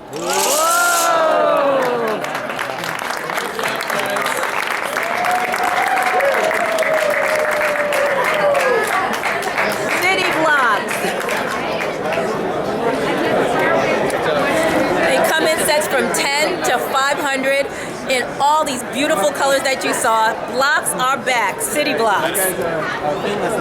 City blocks. They come in sets from 10 to 500 in all these beautiful colors that you saw. Blocks are back. City blocks.